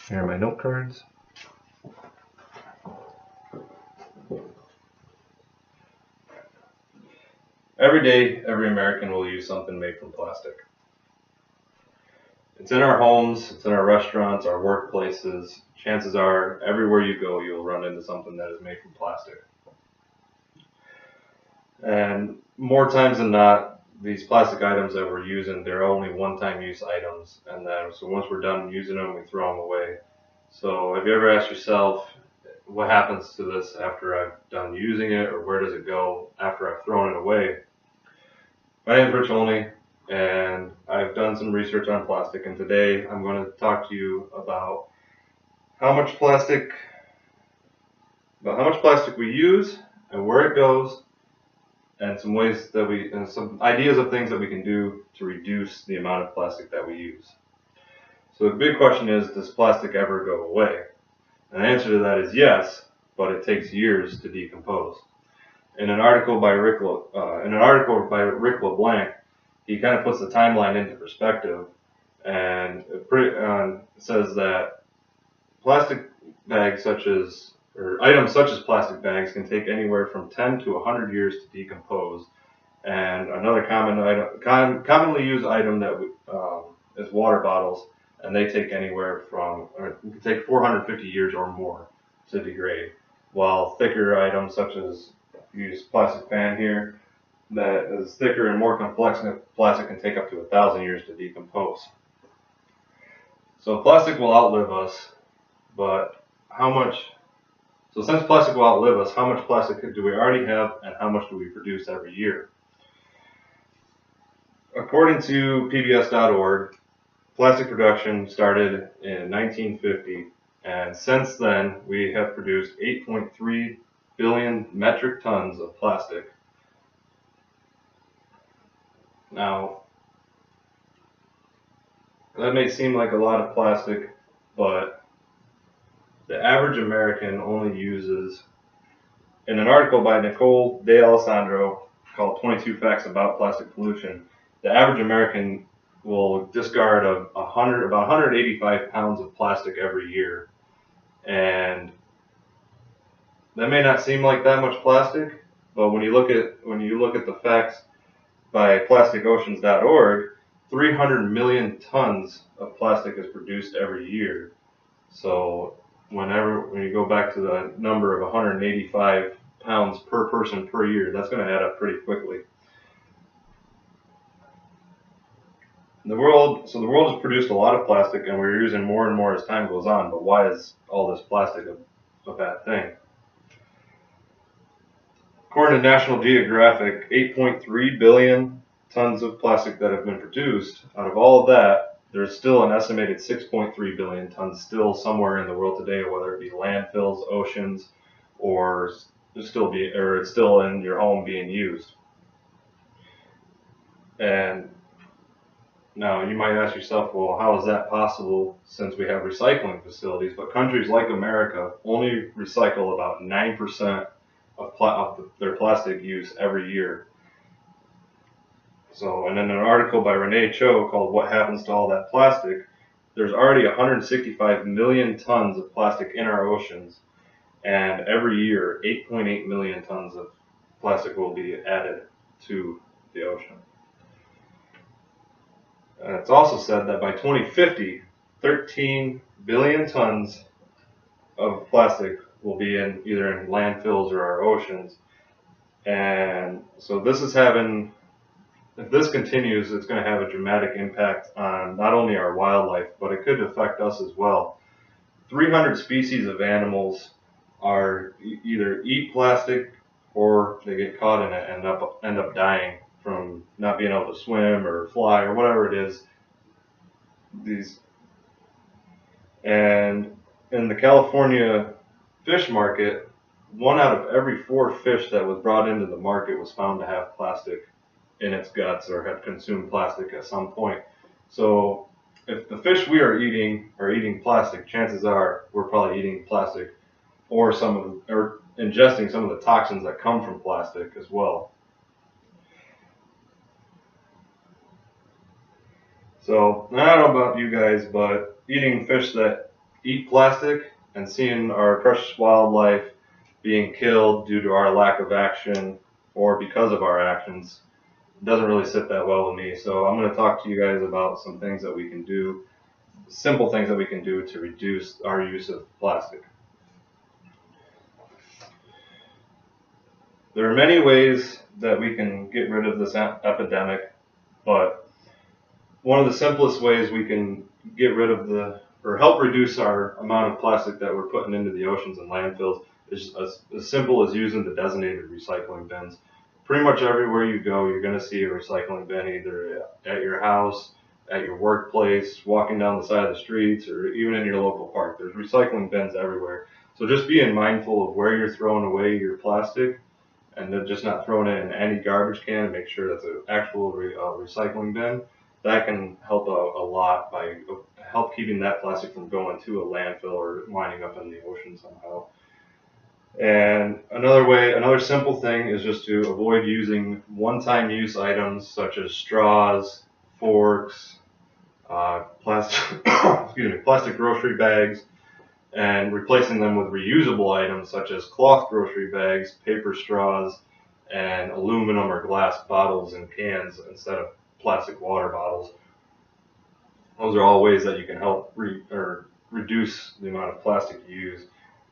Here are my note cards. Every day, every American will use something made from plastic. It's in our homes, it's in our restaurants, our workplaces. Chances are, everywhere you go, you'll run into something that is made from plastic. And more times than not, these plastic items that we're using, they're only one-time use items. And then, so once we're done using them, we throw them away. So have you ever asked yourself, what happens to this after I've done using it, or where does it go after I've thrown it away? My name is Rich Olney, and I've done some research on plastic, and today I'm going to talk to you about how much plastic we use and where it goes, and some ways that and some ideas of things that we can do to reduce the amount of plastic that we use. So the big question is, does plastic ever go away? And the answer to that is yes, but it takes years to decompose. In an article by Rick LeBlanc, he kind of puts the timeline into perspective, and it says that plastic bags items such as plastic bags can take anywhere from 10 to 100 years to decompose. And another commonly used item that is water bottles, and they take can take 450 years or more to degrade. While thicker items such as, use plastic fan here, that is thicker and more complex than plastic, can take up to 1,000 years to decompose. So plastic will outlive us, but since plastic will outlive us, how much plastic do we already have, and how much do we produce every year? According to PBS.org, plastic production started in 1950, and since then we have produced 8.3 billion metric tons of plastic. Now, that may seem like a lot of plastic, but the average American only uses, in an article by Nicole D'Alessandro called 22 Facts About Plastic Pollution, the average American will discard about 185 pounds of plastic every year. And that may not seem like that much plastic, but when you look at the facts by plasticoceans.org, 300 million tons of plastic is produced every year. So when you go back to the number of 185 pounds per person per year, that's going to add up pretty quickly. The world has produced a lot of plastic, and we're using more and more as time goes on. But why is all this plastic a bad thing? According to National Geographic, 8.3 billion tons of plastic that have been produced. Out of all of that, there's still an estimated 6.3 billion tons still somewhere in the world today, whether it be landfills, oceans, or it's still in your home being used. And now you might ask yourself, well, how is that possible since we have recycling facilities? But countries like America only recycle about 9% of their plastic use every year. So, and in an article by Renee Cho called "What Happens to All That Plastic," there's already 165 million tons of plastic in our oceans, and every year 8.8 million tons of plastic will be added to the ocean. And it's also said that by 2050, 13 billion tons of plastic will be either in landfills or our oceans. And so if this continues, it's going to have a dramatic impact on not only our wildlife, but it could affect us as well. 300 species of animals either eat plastic or they get caught in it and end up dying from not being able to swim or fly or whatever it is. And in the California fish market, 1 out of every 4 fish that was brought into the market was found to have plastic in its guts or had consumed plastic at some point. So if the fish we are eating plastic, chances are we're probably eating plastic or ingesting some of the toxins that come from plastic as well. So I don't know about you guys, but eating fish that eat plastic and seeing our precious wildlife being killed due to our lack of action or because of our actions doesn't really sit that well with me. So I'm going to talk to you guys about some things that we can do, simple things that we can do to reduce our use of plastic. There are many ways that we can get rid of this epidemic, but one of the simplest ways we can get rid of or help reduce our amount of plastic that we're putting into the oceans and landfills is as simple as using the designated recycling bins. Pretty much everywhere you go, you're going to see a recycling bin either at your house, at your workplace, walking down the side of the streets, or even in your local park. There's recycling bins everywhere. So just being mindful of where you're throwing away your plastic and then just not throwing it in any garbage can, and make sure that's an actual recycling bin. That can help a lot by help keeping that plastic from going to a landfill or winding up in the ocean somehow. And another simple thing is just to avoid using one-time use items such as straws, forks, plastic grocery bags, and replacing them with reusable items such as cloth grocery bags, paper straws, and aluminum or glass bottles and cans instead of plastic water bottles. Those are all ways that you can help reduce the amount of plastic you use.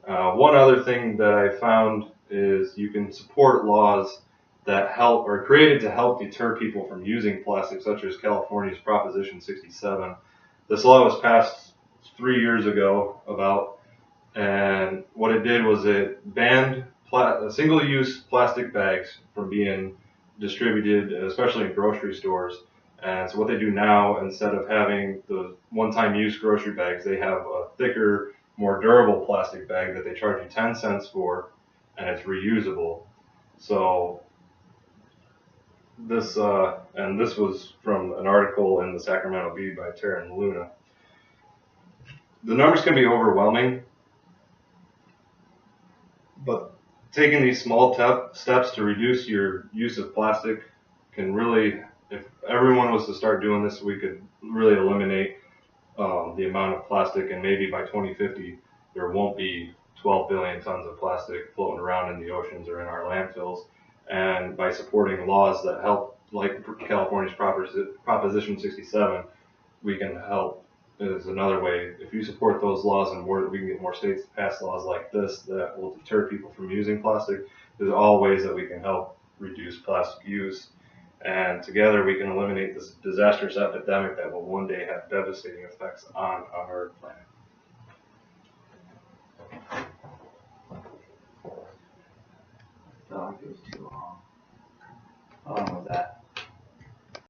One other thing that I found is you can support laws that help or created to help deter people from using plastic, such as California's Proposition 67. This law was passed 3 years ago and what it did was it banned single-use plastic bags from being distributed, especially in grocery stores. And so what they do now, instead of having the one-time use grocery bags, they have a thicker, more durable plastic bag that they charge you 10 cents for, and it's reusable. So this was from an article in the Sacramento Bee by Taryn Luna. The numbers can be overwhelming, but taking these small steps to reduce your use of plastic can really, if everyone was to start doing this, we could really eliminate the amount of plastic, and maybe by 2050 there won't be 12 billion tons of plastic floating around in the oceans or in our landfills. And by supporting laws that help, like California's Proposition 67, we can help. Is another way. If you support those laws and we can get more states to pass laws like this that will deter people from using plastic, there's all ways that we can help reduce plastic use. And together we can eliminate this disastrous epidemic that will one day have devastating effects on our planet. Dog is too long.